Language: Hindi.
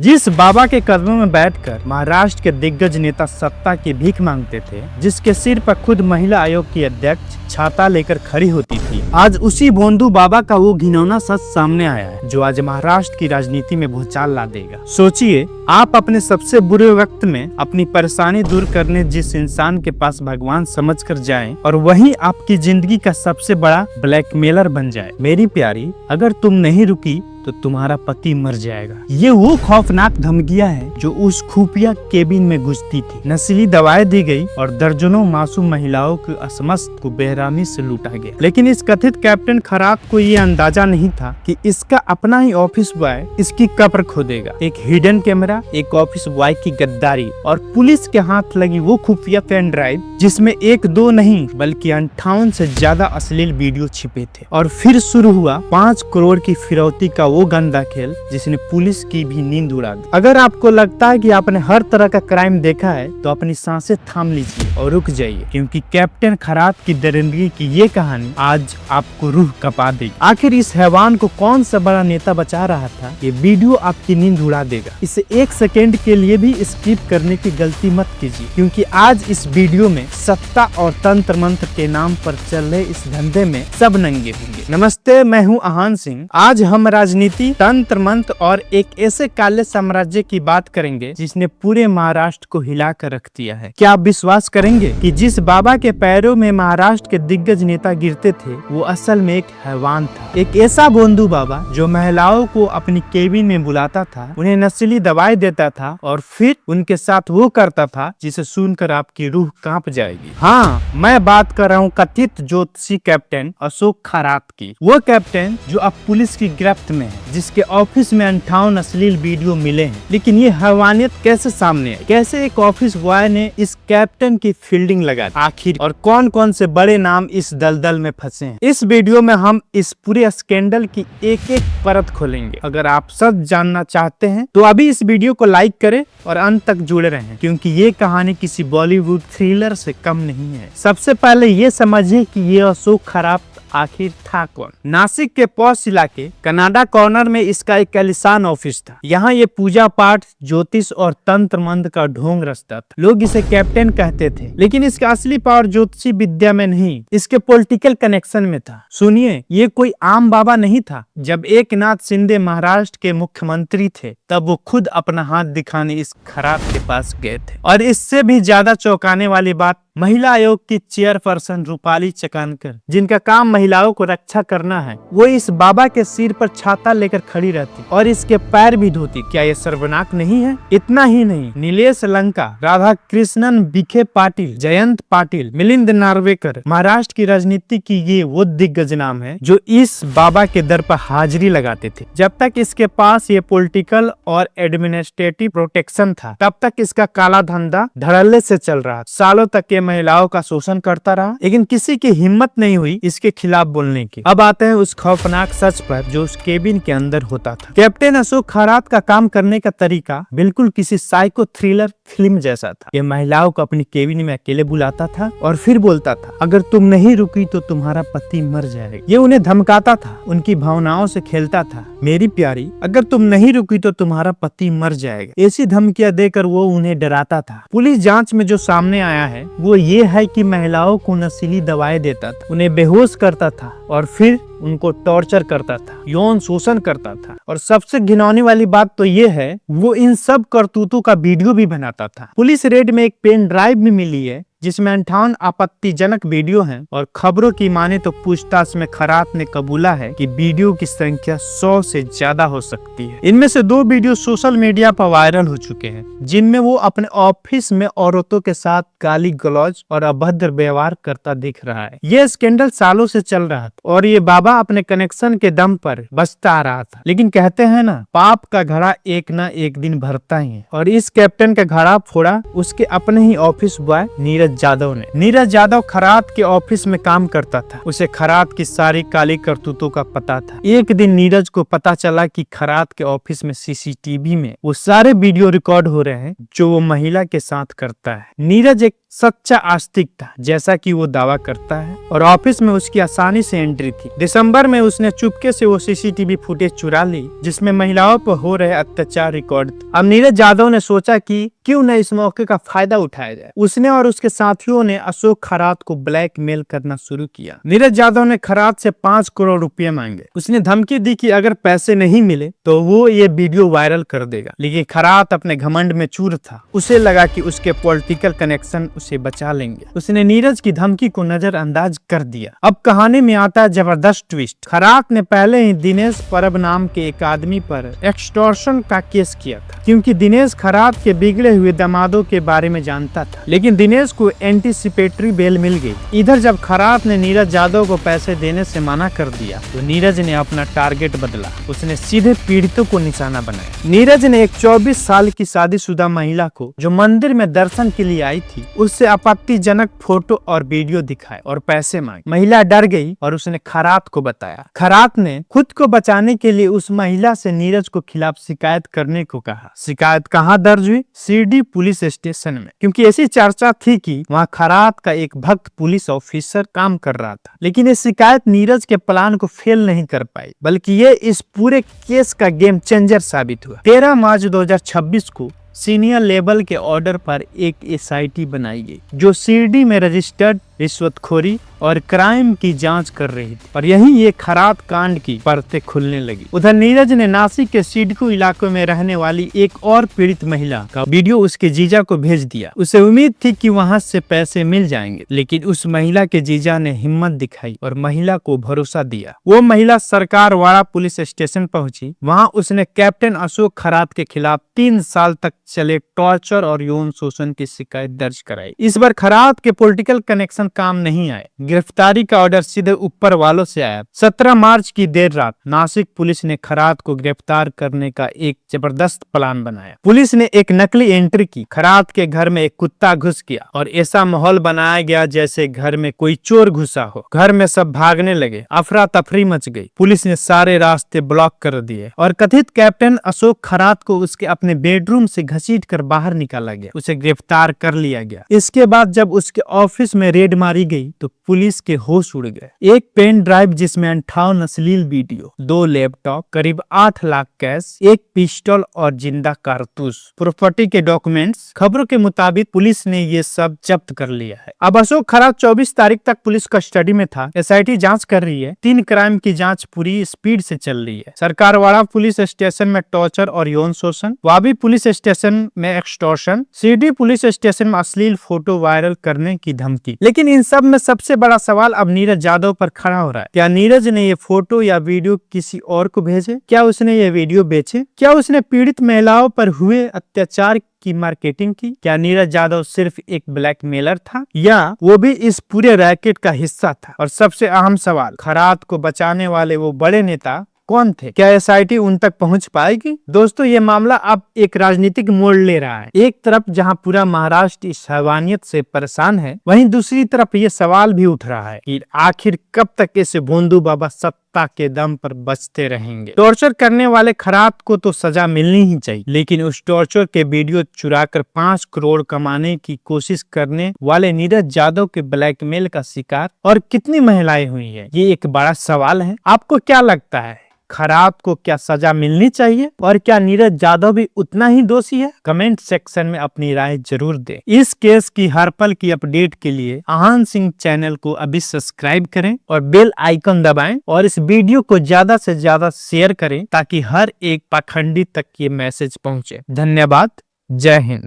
जिस बाबा के कदमों में बैठकर महाराष्ट्र के दिग्गज नेता सत्ता की भीख मांगते थे, जिसके सिर पर खुद महिला आयोग की अध्यक्ष छाता लेकर खड़ी होती थी, आज उसी भोंदू बाबा का वो घिनौना सच सामने आया है जो आज महाराष्ट्र की राजनीति में भूचाल ला देगा। सोचिए, आप अपने सबसे बुरे वक्त में अपनी परेशानी दूर करने जिस इंसान के पास भगवान समझकर जाएं और वही आपकी जिंदगी का सबसे बड़ा ब्लैकमेलर बन जाए। मेरी प्यारी, अगर तुम नहीं रुकी तो तुम्हारा पति मर जाएगा। ये वो खौफनाक धमकियां हैं जो उस खुफिया केबिन में गुजती थी। नशीली दवाएं दी गई और दर्जनों मासूम महिलाओं के असमस्त को बेरहमी से लूटा गया। लेकिन इस कथित कैप्टन खरात को ये अंदाजा नहीं था कि इसका अपना ही ऑफिस बॉय इसकी कब्र खोदेगा। एक हिडन कैमरा, एक ऑफिस बॉय की गद्दारी और पुलिस के हाथ लगी वो खुफिया पेन ड्राइव जिसमें एक दो नहीं बल्कि 58 से ज्यादा अश्लील वीडियो छिपे थे। और फिर शुरू हुआ 5 करोड़ की फिरौती का वो गंदा खेल जिसने पुलिस की भी नींद उड़ा दी। अगर आपको लगता है कि आपने हर तरह का क्राइम देखा है तो अपनी सांसें थाम लीजिए और रुक जाइए, क्योंकि कैप्टन खरात की दरिंदगी की ये कहानी आज आपको रूह कपा देगी। आखिर इस हैवान को कौन सा बड़ा नेता बचा रहा था, ये वीडियो आपकी नींद उड़ा देगा। इसे 1 सेकेंड के लिए भी स्किप करने की गलती मत कीजिए, क्योंकि आज इस वीडियो में सत्ता और तंत्र मंत्र के नाम पर चल रहे इस धंधे में सब नंगे होंगे। नमस्ते, मैं हूँ आहान सिंह। आज हम राजनीति, तंत्र मंत्र और एक ऐसे काले साम्राज्य की बात करेंगे जिसने पूरे महाराष्ट्र को हिला कर रख दिया है। क्या आप विश्वास करेंगे कि जिस बाबा के पैरों में महाराष्ट्र के दिग्गज नेता गिरते थे वो असल में एक हैवान था। एक ऐसा भोंदू बाबा जो महिलाओं को अपनी केबिन में बुलाता था, उन्हें नशीली दवाएं देता था और फिर उनके साथ वो करता था जिसे सुनकर आपकी रूह कांप जाएगी। हाँ, मैं बात कर रहा हूँ कथित ज्योतिषी कैप्टन अशोक खरात की। वो कैप्टन जो अब पुलिस की गिरफ्त में है, जिसके ऑफिस में 58 अश्लील वीडियो मिले हैं। लेकिन ये हैवानियत कैसे सामने आई? कैसे एक ऑफिस बॉय ने इस कैप्टन की फील्डिंग लगा दी? आखिर और कौन कौन से बड़े नाम इस दलदल में फंसे हैं? इस वीडियो में हम इस पूरे स्कैंडल की एक एक परत खोलेंगे। अगर आप सच जानना चाहते हैं तो अभी इस वीडियो को लाइक करें और अंत तक जुड़े रहें, क्योंकि ये कहानी किसी बॉलीवुड थ्रिलर से कम नहीं है। सबसे पहले ये समझिए कि ये अशोक खरात आखिर था कौन। नासिक के पॉश इलाके कनाडा कॉर्नर में इसका एक आलीशान ऑफिस था। यहाँ ये पूजा पाठ, ज्योतिष और तंत्र मंत्र का ढोंग रचता था। लोग इसे कैप्टन कहते थे, लेकिन इसका असली पावर ज्योतिषी विद्या में नहीं, इसके पॉलिटिकल कनेक्शन में था। सुनिए, ये कोई आम बाबा नहीं था। जब एकनाथ शिंदे महाराष्ट्र के मुख्यमंत्री थे तब वो खुद अपना हाथ दिखाने इस खरात के पास गए थे। और इससे भी ज्यादा चौंकाने वाली बात, महिला आयोग की चेयरपर्सन रूपाली चकानकर, जिनका काम महिलाओं को रक्षा करना है, वो इस बाबा के सिर पर छाता लेकर खड़ी रहती और इसके पैर भी धोती। क्या ये सर्वनाक नहीं है? इतना ही नहीं, नीलेश लंका, राधा कृष्णन विखे पाटिल, जयंत पाटिल, मिलिंद नार्वेकर, महाराष्ट्र की राजनीति की ये वो दिग्गज नाम है जो इस बाबा के दर पर हाजिरी लगाते थे। जब तक इसके पास ये पॉलिटिकल और एडमिनिस्ट्रेटिव प्रोटेक्शन था, तब तक इसका काला धंधा धड़ल्ले से चल रहा। सालों तक ये महिलाओं का शोषण करता रहा, लेकिन किसी की हिम्मत नहीं हुई इसके खिलाफ बोलने की। अब आते हैं उस खौफनाक सच पर जो उस केबिन के अंदर होता था। कैप्टन अशोक खरात का काम करने का तरीका बिल्कुल किसी साइको थ्रिलर फिल्म जैसा था। ये महिलाओं को अपनी केबिन में अकेले बुलाता था और फिर बोलता था, अगर तुम नहीं रुकी तो तुम्हारा पति मर जाएगा। ये उन्हें धमकाता था, उनकी भावनाओं से खेलता था। मेरी प्यारी, अगर तुम नहीं रुकी तो तुम्हारा पति मर जाएगा। ऐसी धमकियां देकर वो उन्हें डराता था। पुलिस जांच में जो सामने आया है वो ये है कि महिलाओं को नशीली दवाएं देता था, उन्हें बेहोश करता था और फिर उनको टॉर्चर करता था, यौन शोषण करता था। और सबसे घिनौनी वाली बात तो ये है, वो इन सब करतूतों का वीडियो भी बनाता था। पुलिस रेड में एक पेन ड्राइव भी मिली है जिसमें 58 आपत्तिजनक वीडियो हैं और खबरों की माने तो पूछताछ में खरात ने कबूला है कि वीडियो की संख्या 100 से ज्यादा हो सकती है। इनमें से 2 वीडियो सोशल मीडिया पर वायरल हो चुके हैं, जिनमें वो अपने ऑफिस में औरतों के साथ गाली गलौज और अभद्र व्यवहार करता दिख रहा है। ये स्कैंडल सालों से चल रहा था और ये बाबा अपने कनेक्शन के दम पर बचता आ रहा था। लेकिन कहते हैं ना, पाप का घड़ा एक ना एक दिन भरता ही है। और इस कैप्टन का घड़ा फोड़ा उसके अपने ही ऑफिस बॉय नीरज जादव ने। नीरज यादव खरात के ऑफिस में काम करता था। उसे खरात की सारी काली करतूतों का पता था। एक दिन नीरज को पता चला कि खरात के ऑफिस में सीसीटीवी में वो सारे वीडियो रिकॉर्ड हो रहे हैं जो वो महिला के साथ करता है। नीरज एक सच्चा आस्तिक था, जैसा कि वो दावा करता है, और ऑफिस में उसकी आसानी से एंट्री थी। दिसंबर में उसने चुपके से वो सीसीटीवी फुटेज चुरा ली जिसमें महिलाओं पर हो रहे अत्याचार रिकॉर्ड थे। अब नीरज यादव ने सोचा कि क्यों न इस मौके का फायदा उठाया जाए। उसने और उसके साथियों ने अशोक खरात को ब्लैकमेल करना शुरू किया। नीरज यादव ने खरात से 5 करोड़ रुपए मांगे। उसने धमकी दी कि अगर पैसे नहीं मिले तो वो ये वीडियो वायरल कर देगा, लेकिन खरात अपने घमंड में चूर था। उसे लगा कि उसके पॉलिटिकल कनेक्शन उसे बचा लेंगे। उसने नीरज की धमकी को नजरअंदाज कर दिया। अब कहानी में आता है जबरदस्त ट्विस्ट। खरात ने पहले ही दिनेश परब नाम के एक आदमी पर एक्सटॉर्शन का केस किया था, क्योंकि दिनेश खरात के बिगड़े हुए दामादों के बारे में जानता था। लेकिन दिनेश को एंटीसिपेटरी बेल मिल गई। इधर जब खरात ने नीरज यादव को पैसे देने से मना कर दिया तो नीरज ने अपना टारगेट बदला। उसने सीधे पीड़ितों को निशाना बनाया। नीरज ने एक 24 साल की शादीशुदा महिला को, जो मंदिर में दर्शन के लिए आई थी, उससे आपत्तिजनक फोटो और वीडियो दिखाए और पैसे मांगे। महिला डर गई और उसने खरात को बताया। खरात ने खुद को बचाने के लिए उस महिला से नीरज को खिलाफ शिकायत करने को कहा। शिकायत कहाँ दर्ज हुई? शिरडी पुलिस स्टेशन में, क्योंकि ऐसी चर्चा थी कि वहाँ खरात का एक भक्त पुलिस ऑफिसर काम कर रहा था। लेकिन ये शिकायत नीरज के प्लान को फेल नहीं कर पाई, बल्कि ये इस पूरे केस का गेम चेंजर साबित हुआ। 13 मार्च 2026 को सीनियर लेवल के ऑर्डर पर एक एसआईटी बनाई गई, जो शिरडी में रजिस्टर्ड रिश्वतखोरी और क्राइम की जांच कर रही थी। और यहीं ये खरात कांड की परतें खुलने लगी। उधर नीरज ने नासिक के सिडकू इलाके में रहने वाली एक और पीड़ित महिला का वीडियो उसके जीजा को भेज दिया। उसे उम्मीद थी कि वहां से पैसे मिल जाएंगे, लेकिन उस महिला के जीजा ने हिम्मत दिखाई और महिला को भरोसा दिया। वो महिला सरकारवाड़ा पुलिस स्टेशन पहुंची। वहां उसने कैप्टन अशोक खरात के खिलाफ 3 साल तक चले टॉर्चर और यौन शोषण की शिकायत दर्ज कराई। इस बार खरात के पॉलिटिकल कनेक्शन काम नहीं आए। गिरफ्तारी का ऑर्डर सीधे ऊपर वालों से आया। 17 मार्च की देर रात नासिक पुलिस ने खरात को गिरफ्तार करने का एक जबरदस्त प्लान बनाया। पुलिस ने एक नकली एंट्री की। खरात के घर में एक कुत्ता घुस गया और ऐसा माहौल बनाया गया जैसे घर में कोई चोर घुसा हो। घर में सब भागने लगे। अफरा तफरी मच गई। पुलिस ने सारे रास्ते ब्लॉक कर दिए और कथित कैप्टन अशोक खरात को उसके अपने बेडरूम से घसीट कर बाहर निकाला गया। उसे गिरफ्तार कर लिया गया। इसके बाद जब उसके ऑफिस में रेड मारी गई तो पुलिस के होश उड़ गए। एक पेन ड्राइव जिसमें 58 अश्लील वीडियो, 2 लैपटॉप, करीब 8 लाख कैश, एक पिस्टल और जिंदा कारतूस, प्रॉपर्टी के डॉक्यूमेंट्स। खबरों के मुताबिक पुलिस ने ये सब जब्त कर लिया है। अब अशोक खरात 24 तारीख तक पुलिस कस्टडी में था। एसआईटी जांच कर रही है। 3 क्राइम की जांच पूरी स्पीड से चल रही है। सरकारवाड़ा पुलिस स्टेशन में टॉर्चर और यौन शोषण, वाबी पुलिस स्टेशन में एक्सटॉर्शन, शिरडी पुलिस स्टेशन में अश्लील फोटो वायरल करने की धमकी। लेकिन इन सब में सबसे बड़ा सवाल अब नीरज यादव पर खड़ा हो रहा है। क्या नीरज ने ये फोटो या वीडियो किसी और को भेजे? क्या उसने ये वीडियो बेचे? क्या उसने पीड़ित महिलाओं पर हुए अत्याचार की मार्केटिंग की? क्या नीरज यादव सिर्फ एक ब्लैकमेलर था या वो भी इस पूरे रैकेट का हिस्सा था? और सबसे अहम सवाल, खरात को बचाने वाले वो बड़े नेता कौन थे? क्या एसआईटी उन तक पहुंच पाएगी? दोस्तों, ये मामला अब एक राजनीतिक मोड़ ले रहा है। एक तरफ जहां पूरा महाराष्ट्र इस हैवानियत से परेशान है, वहीं दूसरी तरफ ये सवाल भी उठ रहा है कि आखिर कब तक ऐसे भोंदू बाबा सत्ता के दम पर बचते रहेंगे। टॉर्चर करने वाले खरात को तो सजा मिलनी ही चाहिए, लेकिन उस टॉर्चर के वीडियो चुराकर 5 करोड़ कमाने की कोशिश करने वाले नीरज यादव के ब्लैकमेल का शिकार और कितनी महिलाएं हुई है, ये एक बड़ा सवाल है। आपको क्या लगता है? खरात को क्या सजा मिलनी चाहिए और क्या नीरज यादव भी उतना ही दोषी है? कमेंट सेक्शन में अपनी राय जरूर दें। इस केस की हर पल की अपडेट के लिए आहान सिंह चैनल को अभी सब्सक्राइब करें और बेल आइकन दबाएं और इस वीडियो को ज्यादा से ज्यादा शेयर करें ताकि हर एक पाखंडी तक ये मैसेज पहुंचे। धन्यवाद। जय हिंद।